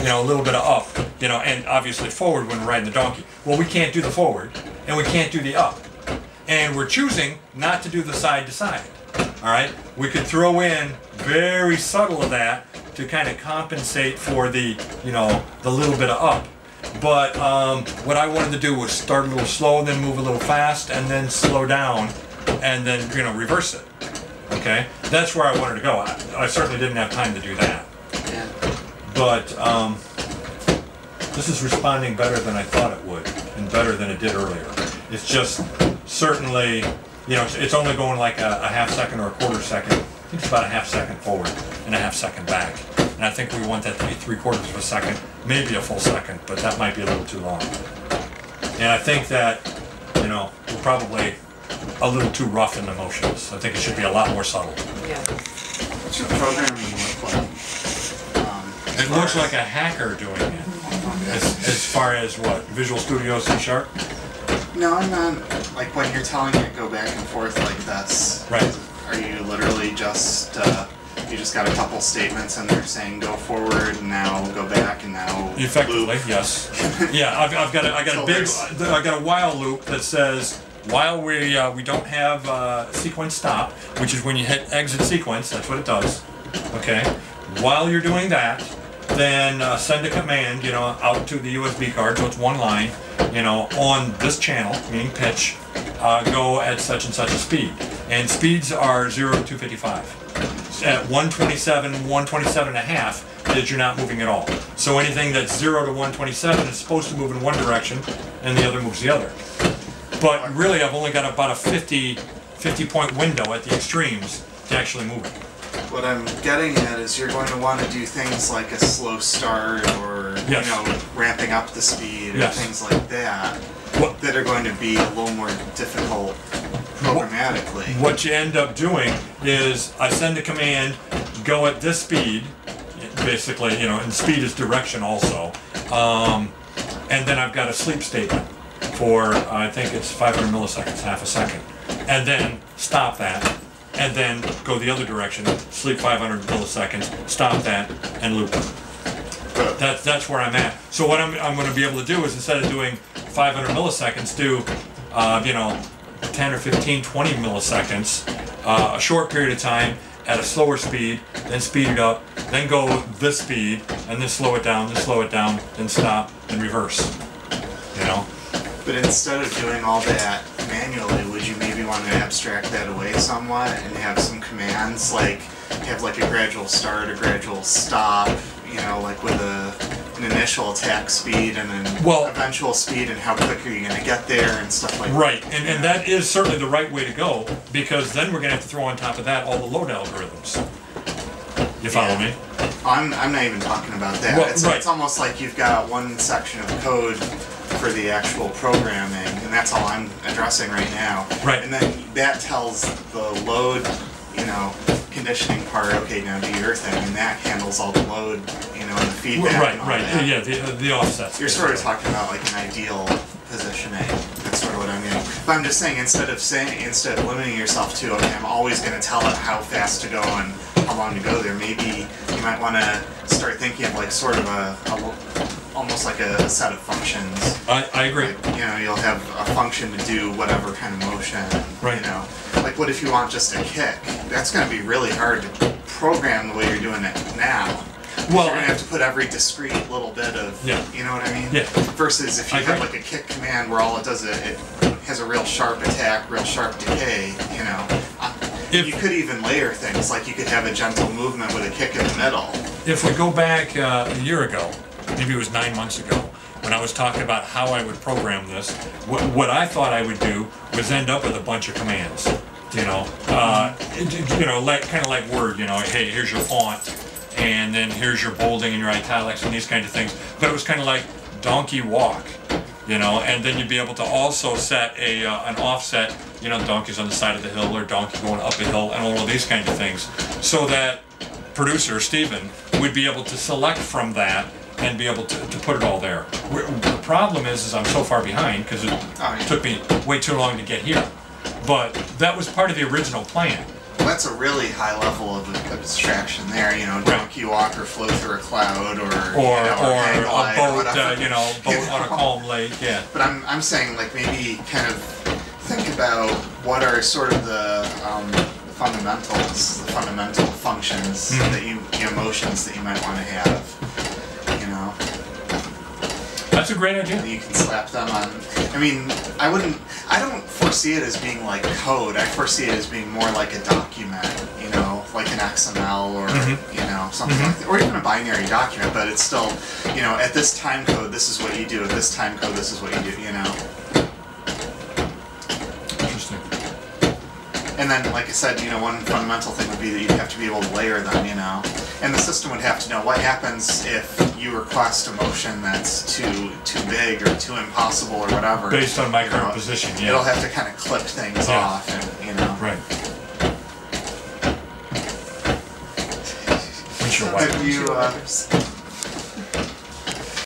you know, a little bit of up, you know, and obviously forward when we're riding the donkey. Well, we can't do the forward, and we can't do the up. And we're choosing not to do the side to side, all right? We could throw in very subtle of that to kind of compensate for the, you know, the little bit of up. But what I wanted to do was start a little slow, then move a little fast, and then slow down, and then, you know, reverse it. Okay? That's where I wanted to go. I certainly didn't have time to do that. Yeah. But this is responding better than I thought it would, and better than it did earlier. It's just certainly, you know, it's only going like a half second or a quarter second. I think it's about a half second forward and a half second back. And I think we want that to be 3/4 of a second, maybe a full second, but that might be a little too long. And I think that, you know, we're probably a little too rough in the motions. I think it should be a lot more subtle. Yeah. What's your programming look like? It looks like a hacker doing it. As far as what? Visual Studio C#? No, I'm not. Like when you're telling it go back and forth like this. Right. Are you literally just you just got a couple statements and they're saying go forward and now go back and now Effectively, loop? yes. Yeah, I got a while loop that says while we don't have sequence stop, which is when you hit exit sequence. That's what it does. Okay. While you're doing that, then send a command, you know, out to the USB card, so it's one line, you know, on this channel, meaning pitch, go at such and such a speed. And speeds are 0 to 255. At 127, 127 and a half is you're not moving at all. So anything that's 0 to 127 is supposed to move in one direction, and the other moves the other. But really, I've only got about a 50 point window at the extremes to actually move it. What I'm getting at is you're going to want to do things like a slow start or, Yes. you know, ramping up the speed or Yes. things like that What- that are going to be a little more difficult programmatically. What you end up doing is I send a command, go at this speed, basically, you know, and speed is direction also. And then I've got a sleep statement for, I think it's 500 milliseconds, half a second. And then stop that, and then go the other direction, sleep 500 milliseconds, stop that, and loop it. That's where I'm at. So what I'm going to be able to do is instead of doing 500 milliseconds, do, you know, 10 or 15, 20 milliseconds, a short period of time at a slower speed, then speed it up, then go this speed, and then slow it down, then stop, then reverse. You know? But instead of doing all that manually, would you maybe want to abstract that away somewhat and have some commands, like have like a gradual start, a gradual stop, you know, like with an initial attack speed and an eventual speed, and how quick are you going to get there and stuff like that. Right, and that is certainly the right way to go, because then we're going to have to throw on top of that all the load algorithms. You follow me? I'm not even talking about that. Well, It's almost like you've got one section of code for the actual programming, and that's all I'm addressing right now. Right. And then that tells the load, you know, conditioning part, okay, now do your thing, and that handles all the load, you know, and the feedback. Right, and all right, that. yeah, the offsets. You're sort of talking about like an ideal positioning. That's sort of what I mean. But I'm just saying, instead of limiting yourself to, okay, I'm always going to tell it how fast to go and how long to go there, maybe you might want to start thinking of like sort of almost like a set of functions. I agree. Like, you know, you'll have a function to do whatever kind of motion. Right. You know, like what if you want just a kick? That's going to be really hard to program the way you're doing it now. Well, you're going to have to put every discrete little bit of, you know what I mean? Yeah. Versus if you have like a kick command where all it does is it has a real sharp attack, real sharp decay, you know. You could even layer things, like you could have a gentle movement with a kick in the middle. If we go back a year ago, maybe it was 9 months ago, when I was talking about how I would program this, what I thought I would do was end up with a bunch of commands. You know, kind of like Word. You know, hey, here's your font, and then here's your bolding and your italics and these kinds of things. But it was kind of like donkey walk. You know, and then you'd be able to also set an offset, you know, donkeys on the side of the hill or donkey going up a hill and all of these kinds of things, so that producer, Stephen, would be able to select from that and be able to put it all there. The problem is I'm so far behind because it took me way too long to get here. But that was part of the original plan, Well, that's a really high level of abstraction there. You know, donkey walk or flow through a cloud, or hang glide, a boat, or whatever. Boat on a calm lake. Yeah. But I'm saying like maybe kind of think about what are sort of the fundamentals, the fundamental functions that the emotions that you might want to have. You know. That's a great idea. And you can slap them on. I mean, I don't foresee it as being like code. I foresee it as being more like a document, you know, like an XML or, you know, something like that. Or even a binary document, but it's still, you know, at this time code, this is what you do. At this time code, this is what you do, you know. Interesting. And then, like I said, you know, one fundamental thing would be that you'd have to be able to layer them, you know. And the system would have to know what happens if you request a motion that's too big or too impossible or whatever. Based on my current position, yeah. It'll have to kind of clip things off, and you know. Right. What's your wife? Have you?